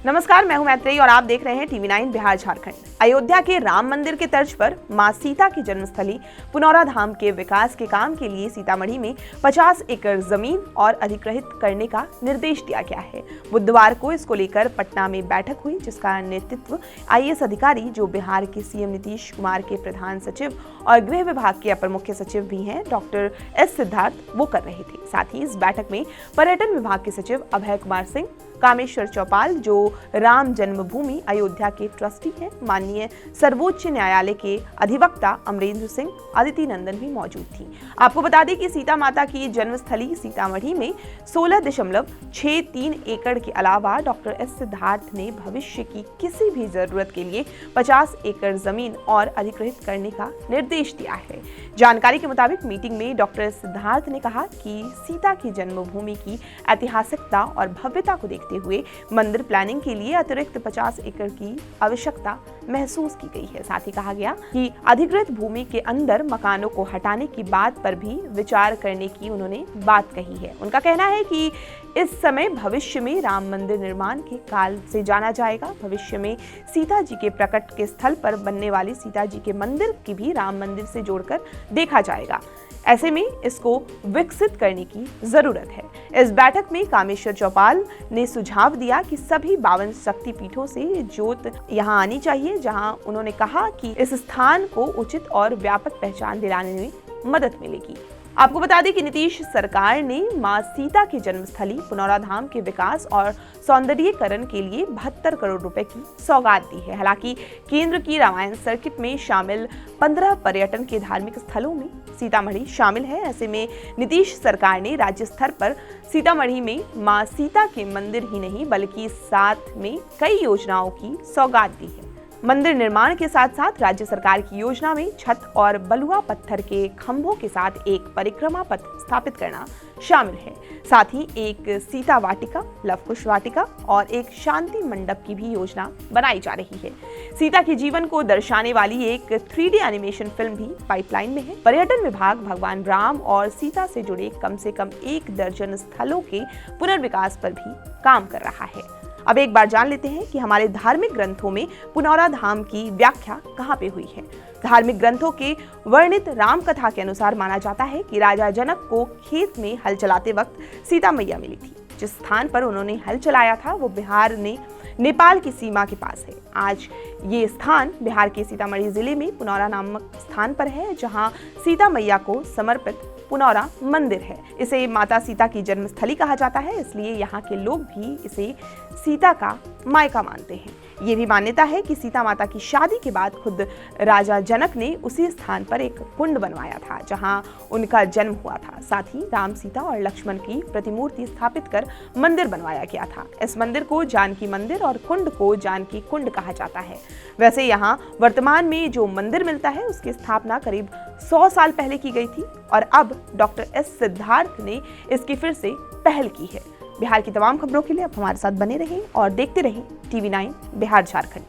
नमस्कार, मैं हूं मैत्रेयी और आप देख रहे हैं टीवी 9 बिहार झारखंड। अयोध्या के राम मंदिर के तर्ज पर मां सीता की जन्मस्थली पुनौरा धाम के विकास के काम के लिए सीतामढ़ी में 50 एकड़ जमीन और अधिग्रहित करने का निर्देश दिया गया है। बुधवार को इसको लेकर पटना में बैठक हुई, जिसका नेतृत्व आईएएस अधिकारी जो बिहार के सीएम नीतीश कुमार के प्रधान सचिव और गृह विभाग के अपर मुख्य सचिव भी हैं डॉक्टर एस सिद्धार्थ वो कर रहे थे। साथ ही इस बैठक में पर्यटन विभाग के सचिव अभय कुमार सिंह, कामेश्वर चौपाल जो राम जन्मभूमि अयोध्या के ट्रस्टी हैं, माननीय सर्वोच्च न्यायालय के अधिवक्ता अमरेंद्र सिंह, अदिति नंदन भी मौजूद थी। आपको बता दें कि सीता माता की जन्मस्थली सीतामढ़ी में 16.63 एकड़ के अलावा डॉक्टर एस सिद्धार्थ ने भविष्य की किसी भी जरूरत के लिए 50 एकड़ जमीन और अधिग्रहित करने का निर्देश दिया है। जानकारी के मुताबिक मीटिंग में डॉक्टर सिद्धार्थ ने कहा कि सीता की जन्मभूमि की ऐतिहासिकता और भव्यता को देखते हुए मंदिर प्लानिंग के लिए अतिरिक्त 50 एकड़ की आवश्यकता महसूस की गई है। साथ ही कहा गया कि अधिकृत भूमि के अंदर मकानों को हटाने की बात पर भी विचार करने की उन्होंने बात कही है। उनका कहना है कि इस समय भविष्य में राम मंदिर निर्माण के काल से जाना जाएगा। भविष्य में सीता जी के प्रकट के स्थल पर बनने वाली सीता जी के मंदिर की भी राम मंदिर से जोड़कर देखा जाएगा। ऐसे में इसको विकसित करने की जरूरत है। इस बैठक में कामेश्वर चौपाल ने सुझाव दिया कि सभी 52 शक्तिपीठों से जोत यहां आनी चाहिए, जहां उन्होंने कहा कि इस स्थान को उचित और व्यापक पहचान दिलाने में मदद मिलेगी। आपको बता दें कि नीतीश सरकार ने मां सीता की जन्मस्थली पुनौरा धाम के विकास और सौंदर्यीकरण के लिए 72 करोड़ रुपए की सौगात दी है। हालांकि केंद्र की रामायण सर्किट में शामिल 15 पर्यटन के धार्मिक स्थलों में सीतामढ़ी शामिल है। ऐसे में नीतीश सरकार ने राज्य स्तर पर सीतामढ़ी में मां सीता के मंदिर ही नहीं बल्कि साथ में कई योजनाओं की सौगात दी है। मंदिर निर्माण के साथ साथ राज्य सरकार की योजना में छत और बलुआ पत्थर के खंभों के साथ एक परिक्रमा पथ स्थापित करना शामिल है। साथ ही एक सीता वाटिका, लवकुश वाटिका और एक शांति मंडप की भी योजना बनाई जा रही है। सीता के जीवन को दर्शाने वाली एक 3D एनिमेशन फिल्म भी पाइपलाइन में है। पर्यटन विभाग भगवान राम और सीता से जुड़े कम से कम 1 दर्जन स्थलों के पुनर्विकास पर भी काम कर रहा है। अब एक बार जान लेते हैं कि हमारे धार्मिक ग्रंथों में पुनौरा धाम की व्याख्या कहाँ पे हुई है। धार्मिक ग्रंथों के वर्णित राम कथा के अनुसार माना जाता है कि राजा जनक को खेत में हल चलाते वक्त सीता मैया मिली थी। जिस स्थान पर उन्होंने हल चलाया था वो बिहार ने नेपाल की सीमा के पास है। आज ये स्थान बिहार के सीतामढ़ी जिले में पुनौरा नामक स्थान पर है, जहां सीता मैया को समर्पित पुनौरा मंदिर है। इसे माता सीता की जन्मस्थली कहा जाता है, इसलिए यहाँ के लोग भी इसे सीता का मायका मानते हैं। ये भी मान्यता है कि सीता माता की शादी के बाद खुद राजा जनक ने उसी स्थान पर एक कुंड बनवाया था जहां उनका जन्म हुआ था। साथ ही राम, सीता और लक्ष्मण की प्रतिमूर्ति स्थापित कर मंदिर बनवाया गया था। इस मंदिर को जानकी मंदिर और कुंड को जानकी कुंड कहा जाता है। वैसे यहाँ वर्तमान में जो मंदिर मिलता है उसकी स्थापना करीब 100 साल पहले की गई थी और अब डॉक्टर एस सिद्धार्थ ने इसकी फिर से पहल की है। बिहार की तमाम खबरों के लिए आप हमारे साथ बने रहें और देखते रहें टीवी 9 बिहार झारखंड।